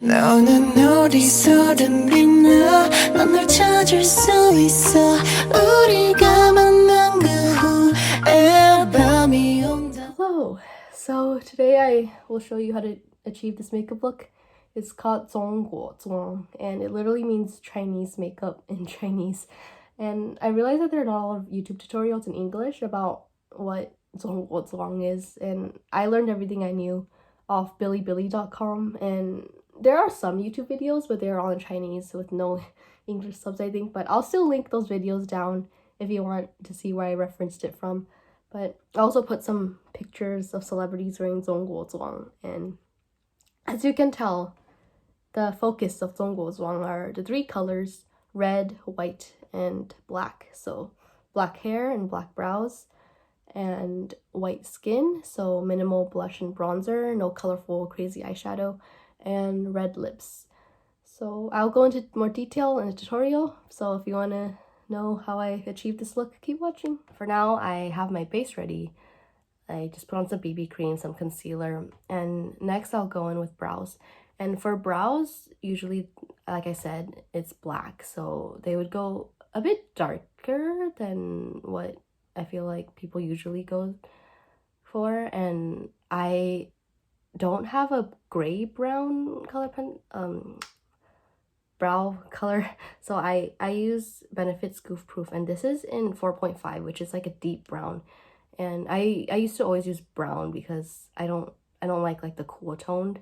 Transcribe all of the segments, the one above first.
너는 어디서든 빛나 넌 날 찾을 수 있어 우리가 만난 그 후에 밤이 온다. Hello! So today I will show you how to achieve this makeup look. It's called 中国妆 and it literally means Chinese makeup in Chinese. And I realized that there are not a lot of YouTube tutorials in English about what 中国妆 is, and I learned everything I knew off bilibili.com, and there are some YouTube videos but they're all in Chinese with no English subs, I think, but I'll still link those videos down if you want to see where I referenced it from. But I also put some pictures of celebrities wearing 中国妆, and as you can tell, the focus of 中国妆 are the three colors: red, white, and black. So black hair and black brows, and white skin, so minimal blush and bronzer, no colorful crazy eyeshadow, and red lips. So I'll go into more detail in the tutorial, so if you want to know how I achieved this look, keep watching. For now, I have my base ready. I just put on some BB cream, some concealer, and next I'll go in with brows. And for brows, usually, like I said, it's black, so they would go a bit darker than what I feel like people usually go for. And I don't have a gray brown color brow color, so I use Benefit Goof Proof, and this is in 4.5, which is like a deep brown. And I used to always use brown because I don't like the cool toned,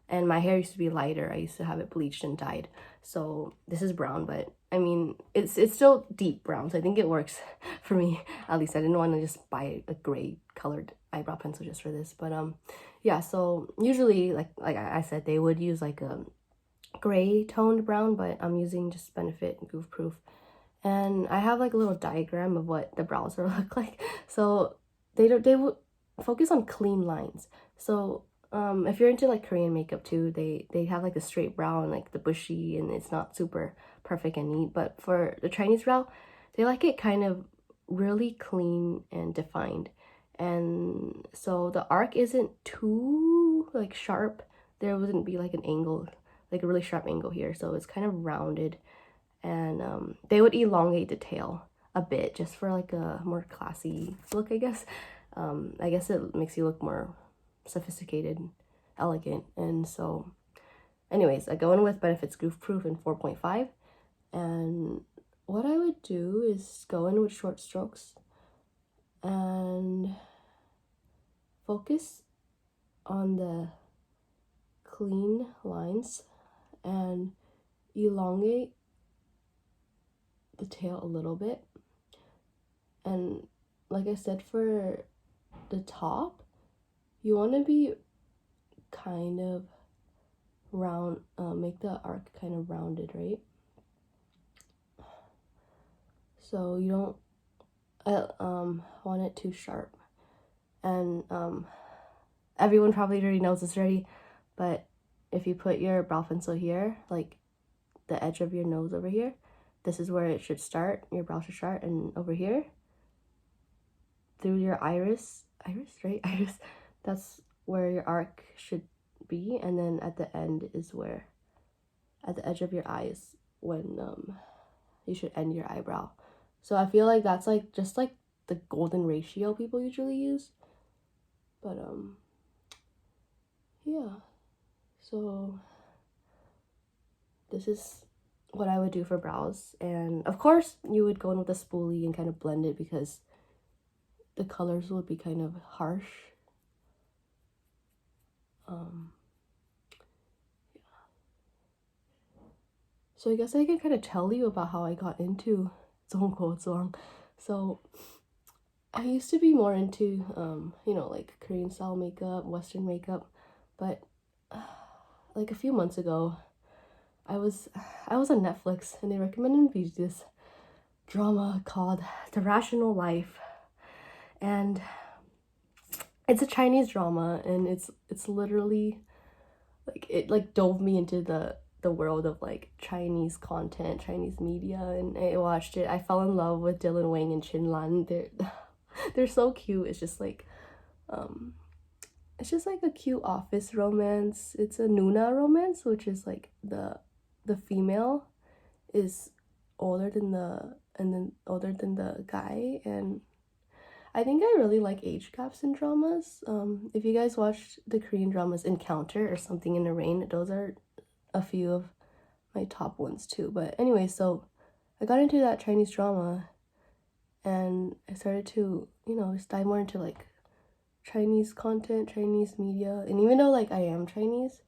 and my hair used to be lighter. I used to have it bleached and dyed, so this is brown, but I mean it's still deep brown, so I think it works for me. At least I didn't want to just buy a gray colored eyebrow pencil just for this, but yeah. So usually, like I said, they would use like a gray toned brown, but I'm using just Benefit Goof Proof. And I have like a little diagram of what the brows will look like. So they would focus on clean lines. So if you're into like Korean makeup too, they have like the straight brow and like the bushy, and it's not super perfect and neat. But for the Chinese brow, they like it kind of really clean and defined. And so the arc isn't too like sharp. There wouldn't be like an angle, like a really sharp angle here, so it's kind of rounded. And they would elongate the tail a bit just for like a more classy look, I guess. I guess it makes you look more sophisticated, elegant. And so anyways, I go in with Benefits Goof Proof in 4.5, and what I would do is go in with short strokes and focus on the clean lines and elongate the tail a little bit. And like I said, for the top, you want to be kind of round, make the arc kind of rounded, right? So you don't want it too sharp. And everyone probably already knows this already, but if you put your brow pencil here, like the edge of your nose over here, this is where it should start, your brow should start, and over here, through your iris, right? Iris, that's where your arc should be, and then at the end is where, at the edge of your eyes, when you should end your eyebrow. So I feel like that's like just like the golden ratio people usually use. But yeah. So this is what I would do for brows. And of course you would go in with a spoolie and kind of blend it because the colors would be kind of harsh. Yeah. So I guess I can kind of tell you about how I got into 中国妆. So I used to be more into you know, like Korean style makeup, Western makeup, but like a few months ago, I was on Netflix and they recommended me this drama called The Rational Life, and it's a Chinese drama, and it's literally like, it like dove me into the world of like Chinese content, Chinese media, and I watched it. I fell in love with Dylan Wang and Chin Lan. They're so cute. It's just like it's just like a cute office romance. It's a Nuna romance, which is like the female is older than the guy, and I think I really like age gaps in dramas. If you guys watched the Korean dramas Encounter or Something in the Rain, those are a few of my top ones too. But anyway, so I got into that Chinese drama and I started to, just dive more into like Chinese content, Chinese media. And even though like I am Chinese,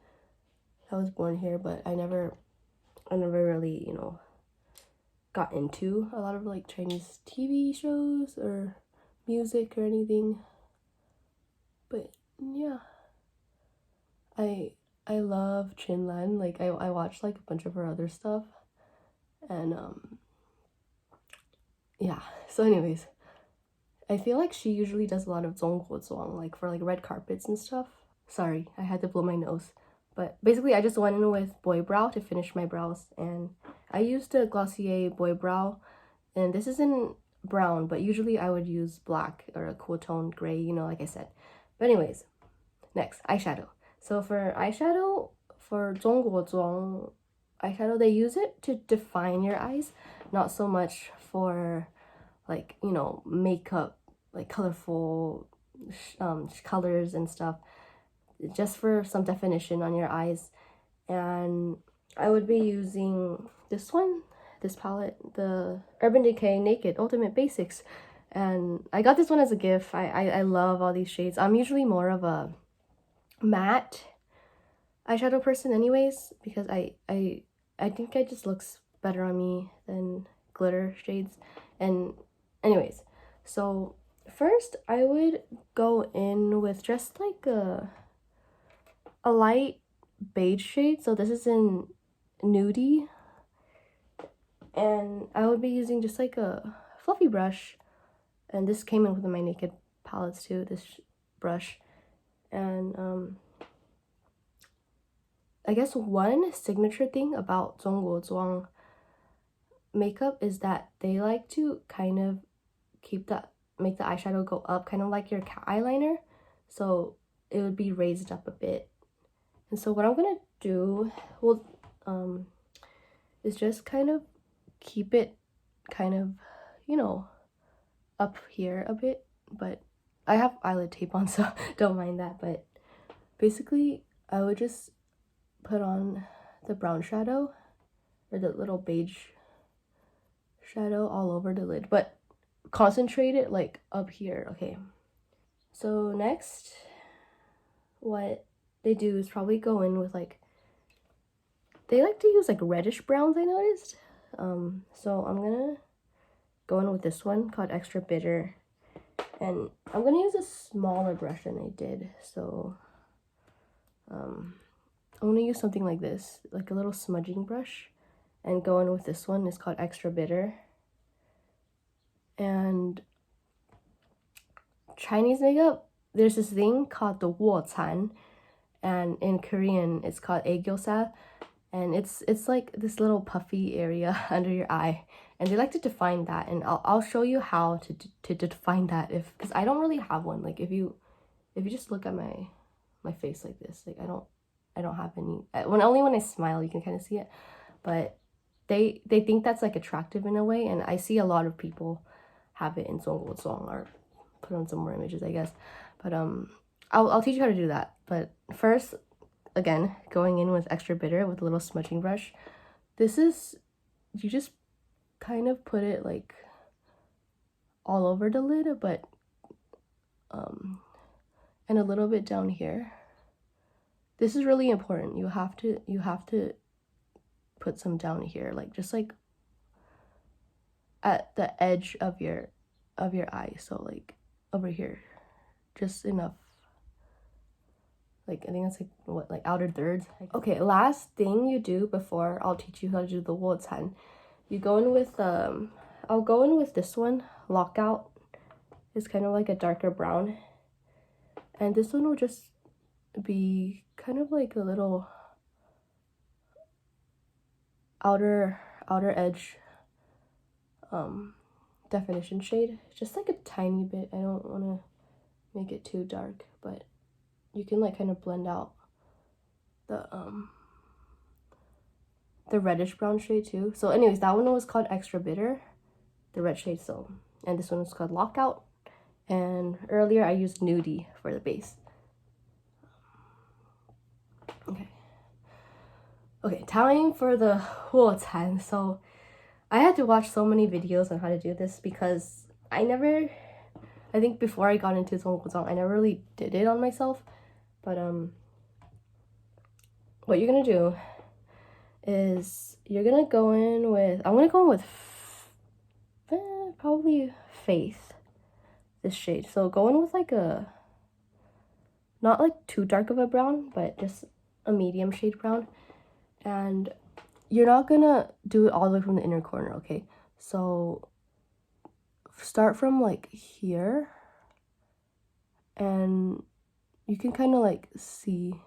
I was born here, but I never really, got into a lot of like Chinese TV shows or music or anything. But yeah, I love Chinlan. Like I watched like a bunch of her other stuff, and yeah. So anyways, I feel like she usually does a lot of zongguozhuang, like for like red carpets and stuff. Sorry, I had to blow my nose. But basically, I just went in with Boy Brow to finish my brows, and I used a Glossier Boy Brow, and this is in brown, but usually I would use black or a cool tone gray, like I said. But anyways, next, eyeshadow. So for eyeshadow, for zongguozhuang eyeshadow, they use it to define your eyes, not so much for like, makeup, like colorful colors and stuff, just for some definition on your eyes. And I would be using this palette, the Urban Decay Naked Ultimate Basics, and I got this one as a gift. I love all these shades. I'm usually more of a matte eyeshadow person anyways, because I think it just looks better on me than glitter shades. And anyways, so first I would go in with just like a light beige shade. So this is in Nudie, and I would be using just like a fluffy brush, and this came in with my Naked palettes too, this brush. And I guess one signature thing about zongguozhuang makeup is that they like to kind of make the eyeshadow go up, kind of like your cat eyeliner, so it would be raised up a bit. And so what I'm gonna do, is just kind of keep it kind of, up here a bit. But I have eyelid tape on, so don't mind that. But basically, I would just put on the brown shadow or the little beige shadow all over the lid, but concentrate it like up here. Okay, so next what they do is probably go in with like, they like to use like reddish browns, I noticed. So I'm gonna go in with this one called Extra Bitter, and I'm gonna use a smaller brush than I did. So I'm gonna use something like this, like a little smudging brush, and go in with this one. It's called Extra Bitter. And Chinese makeup, there's this thing called the Wocan, and in Korean it's called aegyosa, and it's like this little puffy area under your eye, and they like to define that, and I'll show you how to define that, because I don't really have one. Like if you just look at my face like this, like I don't have any, only when I smile you can kind of see it, but they think that's like attractive in a way, and I see a lot of people have it in zongguozhuang, or put on some more images, I guess. But I'll teach you how to do that. But first, again, going in with Extra Bitter with a little smudging brush. This is, you just kind of put it like all over the lid, but and a little bit down here. This is really important. You have to put some down here, like just like at the edge of your eye, so like over here, just enough. Like I think that's like what, like outer thirds. Okay, last thing you do before I'll teach you how to do the Wocan, you go in with I'll go in with this one, Lockout. It's kind of like a darker brown, and this one will just be kind of like a little outer edge definition shade, just like a tiny bit. I don't want to make it too dark, but you can like kind of blend out the reddish brown shade too. So anyways, that one was called Extra Bitter, the red shade. So, and this one was called Lockout. And earlier I used Nudie for the base. Okay, time for the Huotan. So I had to watch so many videos on how to do this because I think before I got into Zongguzong, I never really did it on myself. But what you're gonna do is you're gonna go in with, I'm gonna go in with probably Faith, this shade. So go in with like a, not like too dark of a brown, but just a medium shade brown. And you're not gonna do it all the way from the inner corner, okay? So start from like here, and you can kind of like see,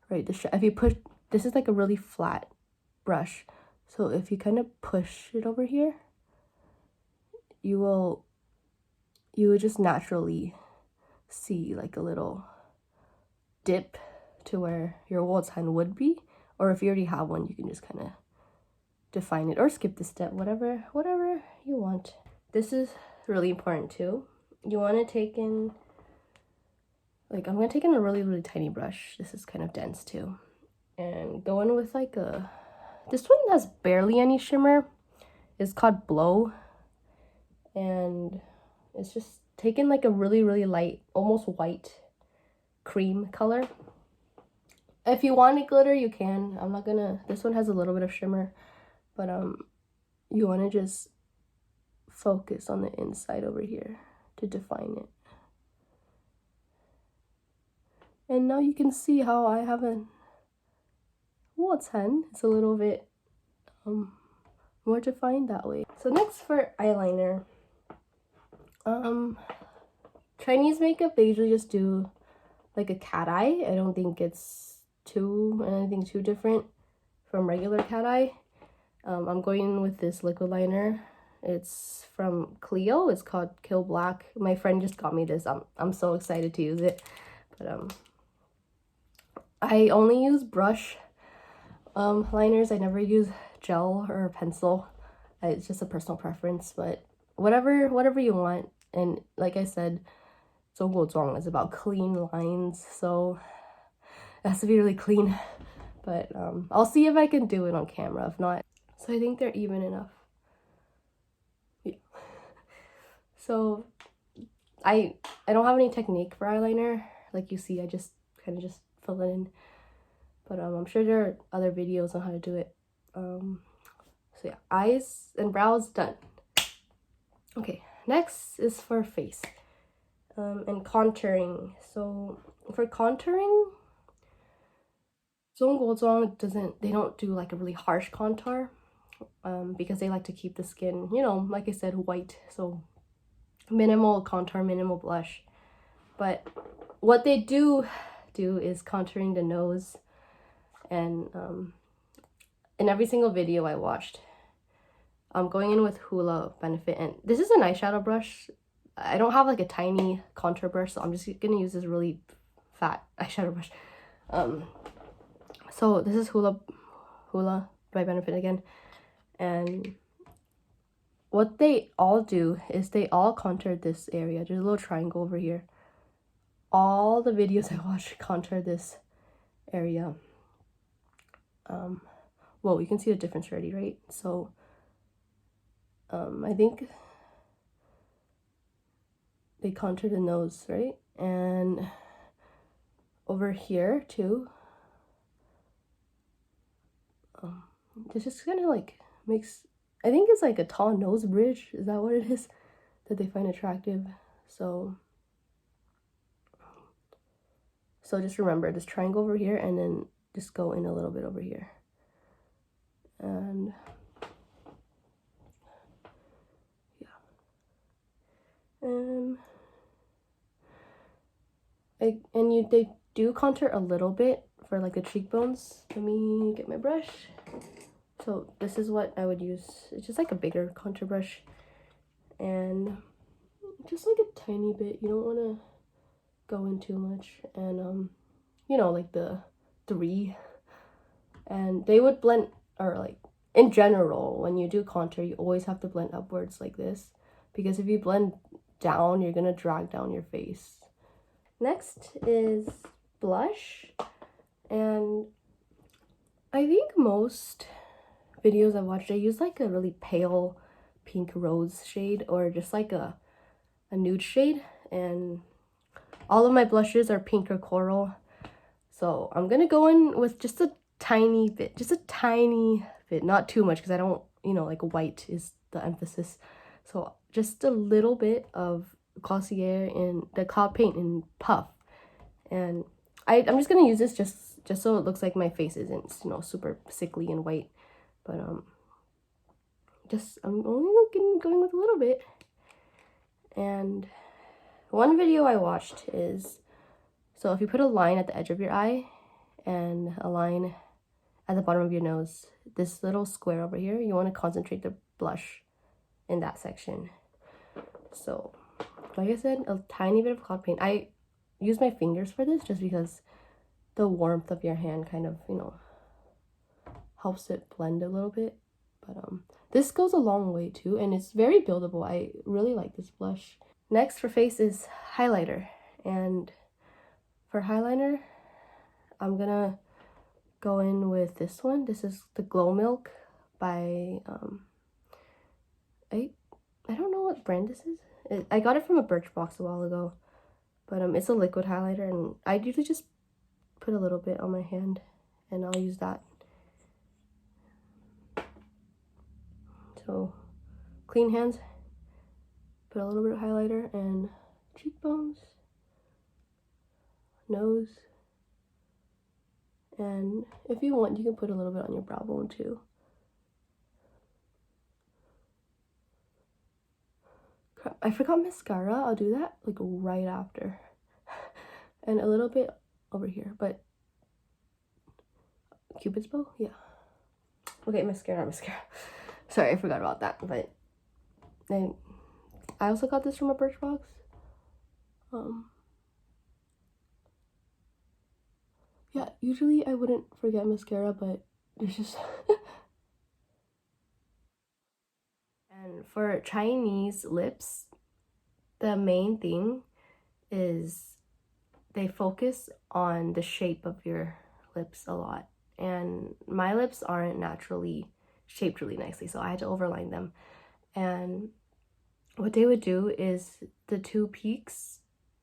right, if you push, this is like a really flat brush, so if you kind of push it over here, you would just naturally see like a little dip to where your Wotan would be. Or if you already have one, you can just kind of define it or skip the step, whatever you want. This is really important too. You want to take in, like, I'm going to take in a really, really tiny brush. This is kind of dense too. And go in with like this one has barely any shimmer. It's called Blow. And it's just taken like a really, really light, almost white cream color. If you want it glitter, you can. I'm not gonna, this one has a little bit of shimmer, but you want to just focus on the inside over here to define it. And now you can see how I have a Wotan. It's a little bit more defined that way. So next for eyeliner. Chinese makeup, they usually just do like a cat eye. I don't think it's anything too different from regular cat eye. I'm going in with this liquid liner. It's from Clio. It's called Kill Black. My friend just got me this. I'm so excited to use it. But I only use brush liners. I never use gel or pencil. It's just a personal preference, but whatever you want. And like I said, Zongguzong is about clean lines, so it has to be really clean. But I'll see if I can do it on camera. If not, so I think they're even enough. Yeah. So I don't have any technique for eyeliner. Like you see, I just kind of just fill it in. But I'm sure there are other videos on how to do it. So yeah, eyes and brows done. Okay, next is for face and contouring. So for contouring, Zongguzong they don't do like a really harsh contour because they like to keep the skin, you know, like I said, white. So minimal contour, minimal blush. But what they do is contouring the nose. And in every single video I watched, I'm going in with Hoola Benefit, and this is an eyeshadow brush. I don't have like a tiny contour brush, so I'm just gonna use this really fat eyeshadow brush. So this is Hoola by Benefit again, and what they all do is they all contour this area. There's a little triangle over here. All the videos I watch contour this area. Well, you can see the difference already, right? So I think they contour the nose, right? And over here too. This just kind of like makes, I think it's like a tall nose bridge. Is that what it is that they find attractive? So just remember this triangle over here, and then just go in a little bit over here. And yeah, they do contour a little bit for like the cheekbones. Let me get my brush. So this is what I would use. It's just like a bigger contour brush, and just like a tiny bit. You don't want to go in too much. And you know, like the 3, and they would blend, or like in general, when you do contour, you always have to blend upwards like this, because if you blend down, you're gonna drag down your face. Next is blush, and I think most videos I watched, I use like a really pale pink rose shade, or just like a nude shade, and all of my blushes are pink or coral. So I'm gonna go in with just a tiny bit, not too much, because I don't, you know, like white is the emphasis. So just a little bit of Glossier in the Cloud Paint in Puff. And I'm just gonna use this just so it looks like my face isn't, you know, super sickly and white. But I'm only going with a little bit. And one video I watched is, so if you put a line at the edge of your eye and a line at the bottom of your nose, this little square over here, you want to concentrate the blush in that section. So like I said, a tiny bit of Cloud Paint. I use my fingers for this just because the warmth of your hand kind of, you know, helps it blend a little bit. But this goes a long way too, and it's very buildable. I really like this blush. Next for face is highlighter, and for highlighter, I'm gonna go in with this one. This is the Glow Milk by I don't know what brand this is. I got it from a Birchbox a while ago, but it's a liquid highlighter, and I usually just put a little bit on my hand, and I'll use that. So clean hands, put a little bit of highlighter, and cheekbones, nose, and if you want, you can put a little bit on your brow bone too. Crap, I forgot mascara. I'll do that like right after. And a little bit over here, but Cupid's bow, yeah. Okay, mascara. Sorry, I forgot about that. But then I also got this from a Birchbox. Yeah, usually I wouldn't forget mascara, but there's just And for Chinese lips, the main thing is they focus on the shape of your lips a lot. And my lips aren't naturally shaped really nicely, so I had to overline them. And what they would do is the 2 peaks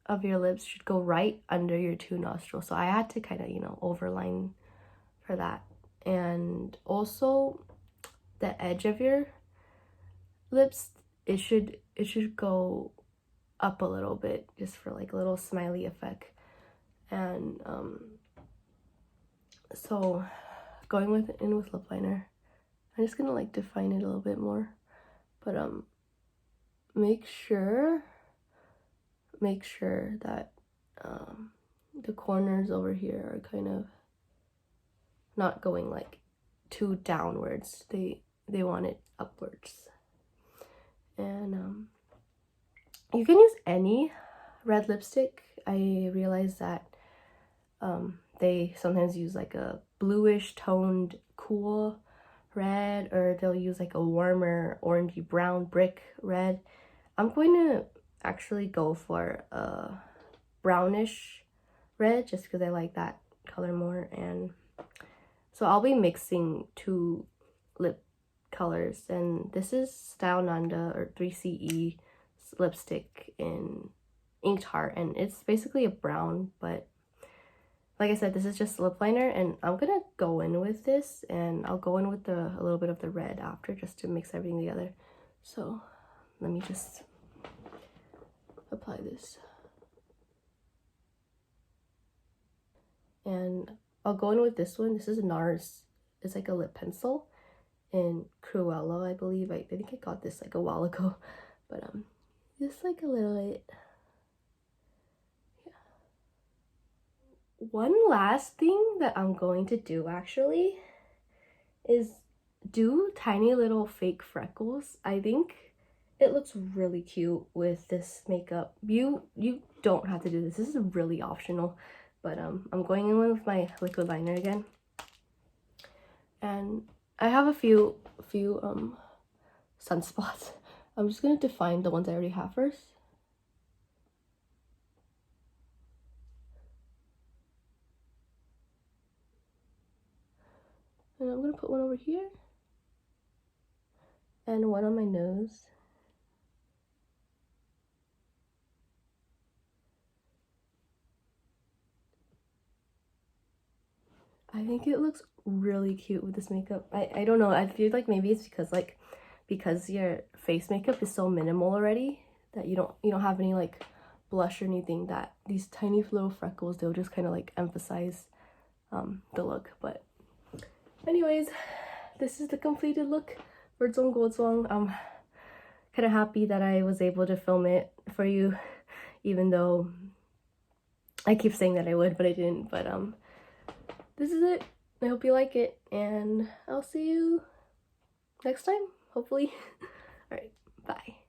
of your lips should go right under your 2 nostrils. So I had to kind of, you know, overline for that. And also the edge of your lips, it should go up a little bit, just for like a little smiley effect. And so going in with lip liner, I'm just gonna like define it a little bit more, but make sure that the corners over here are kind of not going like too downwards. They want it upwards. And you can use any red lipstick. I realize that they sometimes use like a bluish toned cool red, or they'll use like a warmer orangey brown brick red. I'm going to actually go for a brownish red just because I like that color more. And so I'll be mixing 2 lip colors, and this is Style Nanda or 3CE lipstick in Inked Heart, and it's basically a brown, but like I said, this is just lip liner, and I'm gonna go in with this, and I'll go in with a little bit of the red after, just to mix everything together. So let me just apply this, and I'll go in with this one. This is NARS. It's like a lip pencil in Cruella, I believe. I think I got this like a while ago, but just like a little bit. One last thing that I'm going to do actually is do tiny little fake freckles. I think it looks really cute with this makeup. You don't have to do this. This is really optional. But I'm going in with my liquid liner again. And I have a few sunspots. I'm just gonna define the ones I already have first. And I'm gonna put one over here. And one on my nose. I think it looks really cute with this makeup. I don't know. I feel like maybe it's because your face makeup is so minimal already that you don't have any like blush or anything, that these tiny little freckles, they'll just kind of like emphasize the look. But anyways, this is the completed look for Zhongguozhuang. I'm kind of happy that I was able to film it for you, even though I keep saying that I would, but I didn't. But this is it. I hope you like it, and I'll see you next time, hopefully. All right, bye.